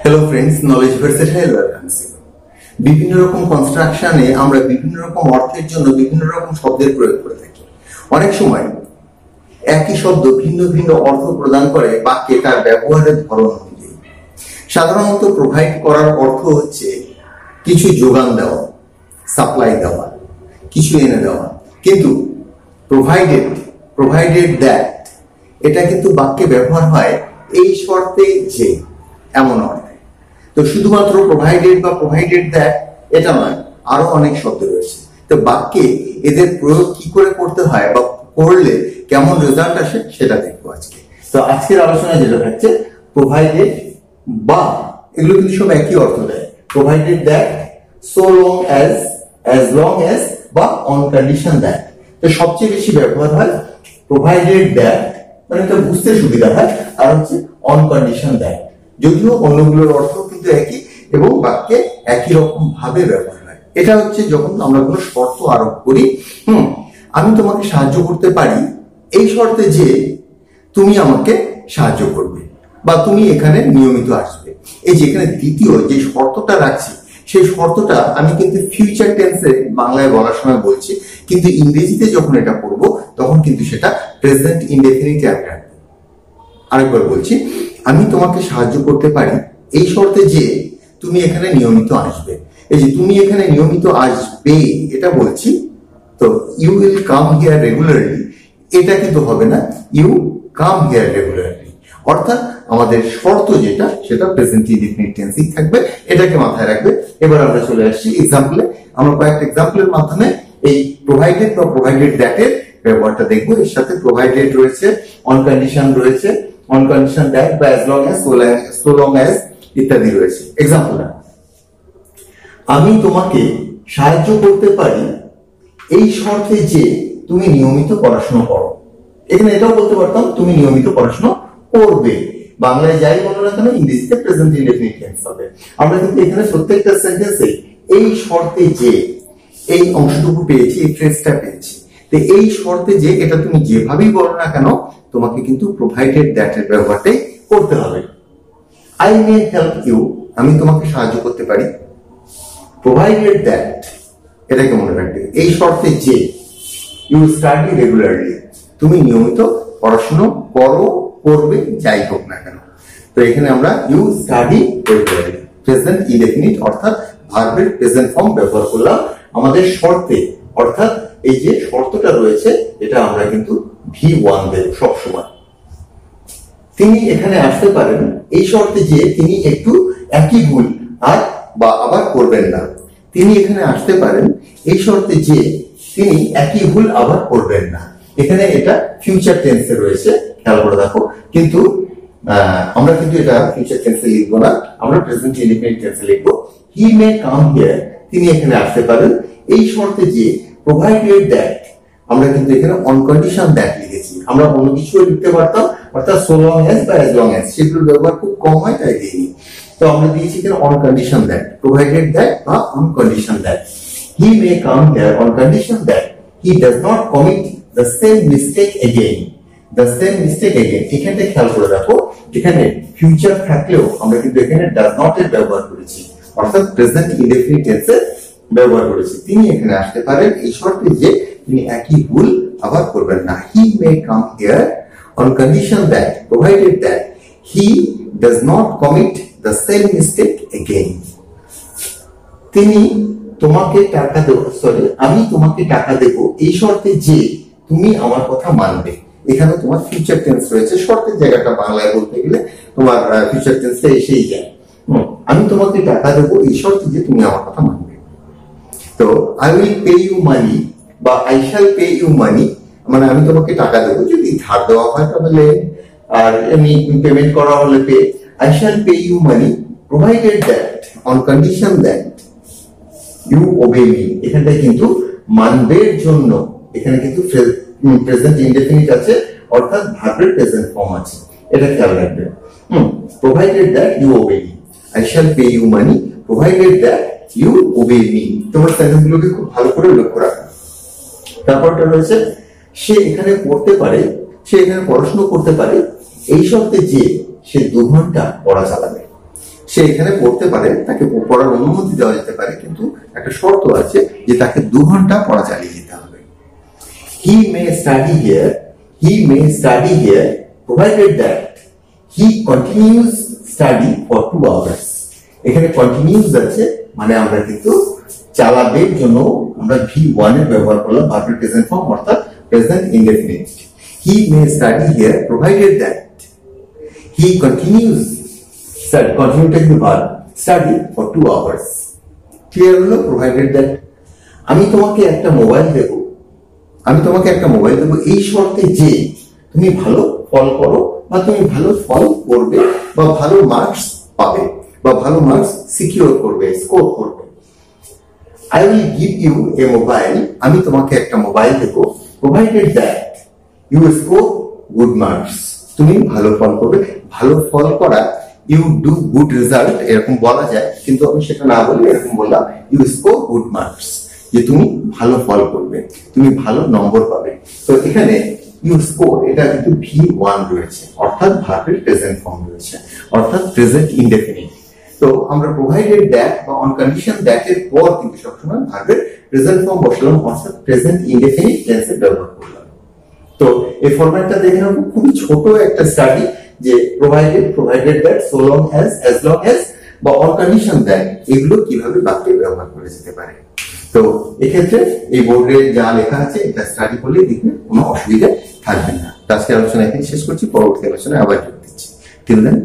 Hello friends, knowledge versatile বিভিন্ন রকম কনস্ট্রাকশনে আমরা বিভিন্ন রকম অর্থের জন্য বিভিন্ন রকম শব্দের প্রয়োগ করে থাকি। অনেক সময় একই শব্দ ভিন্ন ভিন্ন অর্থ প্রদান করে বাক্যে তার ব্যবহারের ধরন অনুযায়ী। সাধারণত প্রোভাইড করার অর্থ হচ্ছে কিছু যোগান দেওয়া, সাপ্লাই দেওয়া, কিছু এনে দেওয়া। কিন্তু প্রোভাইডেড দ্যাট এটা কিন্তু বাক্যে ব্যবহার হয় এই শর্তে যে, এমন অর্থে। তো শুধুমাত্র প্রোভাইডেড বা প্রোভাইডেড দ্যাট এটা নয়, আরো অনেক শব্দ রয়েছে। তো বাক্যে এদের প্রয়োগ কি করে করতে হয় বা করলে কেমন রেজাল্ট আসে সেটা দেখবো আজকে। তো আজকের আলোচনায় যেটা থাকছে প্রোভাইডেড বা, এগুলো কিন্তু সব একই অর্থ দেয়। Provided that, so long as long as বা অন কন্ডিশন দ্যাট। তো সবচেয়ে বেশি ব্যবহার হয় প্রোভাইডেড দ্যাট, মানে এটা বুঝতে সুবিধা হয়, আর হচ্ছে অন কন্ডিশন দ্যাট। যদিও অন্যগুলোর অর্থ কিন্তু একই এবং বাক্যে একই রকম ভাবে ব্যবহার হয়। এটা হচ্ছে যখন আমরা কোনো শর্ত আরোপ করি, আমি তোমাকে সাহায্য করতে পারি এই শর্তে যে তুমি আমাকে সাহায্য করবে বা তুমি এখানে নিয়মিত আসবে। এই যে এখানে দ্বিতীয় যে শর্তটা রাখছি, সেই শর্তটা আমি কিন্তু ফিউচার টেন্সে বাংলায় বলার সময় বলছি, কিন্তু ইংরেজিতে যখন এটা পড়বো তখন কিন্তু সেটা প্রেজেন্ট ইনডেফিনিটে আমি রাখবো। আরেকবার বলছি, আমি তোমাকে সাহায্য করতে পারি এই শর্তে যে তুমি এখানে নিয়মিত আসবে। এই যে তুমি এখানে নিয়মিত আসবে এটা বলছি, তো you will come here regularly এটা কিন্তু হবে না, ইউ কাম হিয়ার রেগুলারলি। অর্থাৎ আমাদের শর্ত যেটা সেটা প্রেজেন্ট ইনডেফিনিট টেন্সই থাকবে, এটাকে মাথায় রাখবে। এবার আমরা চলে আসছি এক্সাম্পলে। আমরা কয়েকটা এক্সাম্পলের মাধ্যমে এই প্রোভাইডেড বা প্রোভাইডেড দ্যাটের ব্যবহারটা দেখবো। এর সাথে প্রোভাইডেড রয়েছে, অন কন্ডিশন রয়েছে, অন কন্ডিশন দ্যাট বা as long as, so long as ইত্যাদি রয়েছে। এক্সাম্পল, আমি তোমাকে সাহায্য করতে পারি এই শর্তে যে তুমি নিয়মিত পড়াশোনা করো। এখানে এটাও বলতে পারতাম তুমি নিয়মিত পড়াশোনা করবে। বাংলায় যাই বলো না কেন, ইংরেজিতে প্রেজেন্ট ইনডেফিনিট টেন্স হবে। আমরা কিন্তু এখানে প্রত্যেকটা সেন্টেন্সে এই শর্তে যে এই অংশটুকু পেয়েছি, এই ফ্রেজটা পেয়েছি। তো এই শর্তে যে এটা তুমি যেভাবেই বলো না কেন, তোমাকে কিন্তু প্রোভাইডেড দ্যাট এর ব্যবহারটাই করতে হবে। আই মে হেল্প ইউ, আমি তোমাকে সাহায্য করতে পারি। প্রোভাইডেড দ্যাট এটাকে মনে রাখবে এই শর্তে যে ইউ স্টাডি রেগুলারলি, তুমি নিয়মিত পড়াশোনা করো, করবে, যাই হোক না কেন। তো এখানে আমরা you study regularly present indefinite অর্থাৎ ভার্বের প্রেজেন্ট ফর্ম ব্যবহার করলাম আমাদের শর্তে। অর্থাৎ এই যে শর্তটা রয়েছে এটা আমরা কিন্তু V1 দেব সবসময়। তিনি এখানে আসতে পারেন এই শর্তে যে তিনি একটু একই ভুল আর বা আবার করবেন না। তিনি এখানে আসতে পারেন এই শর্তে যে তিনি একই ভুল আবার করবেন না। এখানে এটা ফিউচার টেন্সে রয়েছে, খেয়াল করে দেখো। কিন্তু আমরা কিন্তু এটা ফিউচার টেন্সে লিখবো না, আমরা প্রেজেন্ট ইনডেফিনিট টেন্সে লিখবো। হি মে কাম হিয়ার, তিনি এখানে আসতে পারেন এই শর্তে যে প্রোভাইডেড দ্যাট, আমরা কিন্তু এখানে অন কন্ডিশন দ্যাট লিখেছি। আমরা অন্য কিছু লিখতে পারতাম, অর্থাৎ সো লং অ্যাজ বা অ্যাজ লং অ্যাজ, সেগুলোর ব্যবহার খুব কম হয় তাই দিইনি। তো আমরা দিয়েছি এখানে on condition that, provided that বা on condition that. He may come here on condition that he does not commit the same mistake again. The same mistake again এখানে খেয়াল করে দেখো, এখানে ফিউচার থাকলেও আমরা কিন্তু এখানে ডাজ নট এর ব্যবহার করেছি, অর্থাৎ প্রেজেন্ট ইনডেফিনিট টেন্সে ব্যবহার করেছি। তিনি এখানে আসতে পারেন এই শর্তে যে তিনি একই ভুল আবার করবেন না। He may come here on condition that provided that he does not commit the same mistake again. তিনি তোমাকে টাকা দেব, আমি তোমাকে টাকা দেব এই শর্তে যে তুমি আমার কথা মানবে। এখানে তোমার ফিউচার টেন্স রয়েছে, শর্তের জায়গাটা বাংলায় বলতে গেলে তোমার ফিউচার টেন্সে এসেই যায়। আমি তোমাকে টাকা দেবো এই শর্তে যে তুমি আমার কথা মানবে। তো I will pay you money বা I shall pay you money, মানে আমি তোমাকে টাকা দেবো, যদি ধার দেওয়া হয় তাহলে, আর এমনি পেমেন্ট করা হলে pay. I shall pay you money provided that on condition that you obey me. এখানটায় কিন্তু মানবের জন্য এখানে কিন্তু প্রেজেন্ট ইনডেফিনিট আছে, অর্থাৎ ভার্বের প্রেজেন্ট ফর্ম আছে, এটা খেয়াল রাখবে। Provided that you obey me, I shall pay you money provided that you obey me. তোমার সেন্টেন্সগুলোকে খুব ভালো করে লক্ষ্য রাখো। তারপরটা রয়েছে সে এখানে পড়তে পারে, সে এখানে পড়াশোনা করতে পারে এই শর্তে যে সে 2 ঘন্টা পড়া চালাবে। সে এখানে পড়তে পারে, তাকে পড়ার অনুমতি দেওয়া যেতে পারে, কিন্তু একটা শর্ত আছে যে তাকে 2 ঘন্টা পড়া চালিয়ে যেতে হবে। He may study here provided that he continues study for 2 hours. এখানে কন্টিনিউস আছে, মানে আমরা কিন্তু চালাবের জন্য আমরা V1 এর ব্যবহার করলাম, ভার্বের প্রেজেন্ট ফর্ম অর্থাৎ present indefinite. He may study here provided that he continues continue the verb study for 2 hours. Clear হলো? provided that আমি তোমাকে একটা মোবাইল দেব, এই শর্তে যে তুমি ভালো ফল করো বা তুমি ভালো ফল করবে বা ভালো মার্কস পাবে বা ভালো মার্কস সিকিউর করবে, স্কোর করবে। I will give you a mobile, আমি তোমাকে একটা মোবাইল দেব, provided that you score good marks, তুমি ভালো ফল করবে। ভালো ফল করা, you do good result এরকম বলা যায়, কিন্তু আমি সেটা না বলে এরকম বললাম you score good marks, যে তুমি ভালো ফল করবে, তুমি ভালো নম্বর পাবে। তো এখানে you score এটা কিন্তু V1 রয়েছে, অর্থাৎ ভার্বের প্রেজেন্ট ফর্ম রয়েছে, অর্থাৎ প্রেজেন্ট ইনডেফিনিট। তো আমরা প্রোভাইডেড দ্যাট বা অন কন্ডিশন দ্যাট এর পর কিন্তু সবসময় ভার্বের প্রেজেন্ট ফর্ম বসালাম, অর্থাৎ প্রেজেন্ট ইনডেফিনিট টেন্সে ব্যবহার করলাম। তো এই ফরম্যাটটা দেখে নেব, খুবই ছোট একটা স্টাডি, যে provided that, so long as long as বা অন কন্ডিশন দ্যাট, এগুলো কিভাবে বাক্যে ব্যবহার করা যেতে পারে। তো এক্ষেত্রে এই বোর্ডে যা লেখা আছে এটা স্টাডি করলে দেখবে কোনো অসুবিধা থাকবে না। আজকের আলোচনা এখানে শেষ করছি, পরবর্তী আলোচনায় আবার যোগ দিচ্ছি। Till then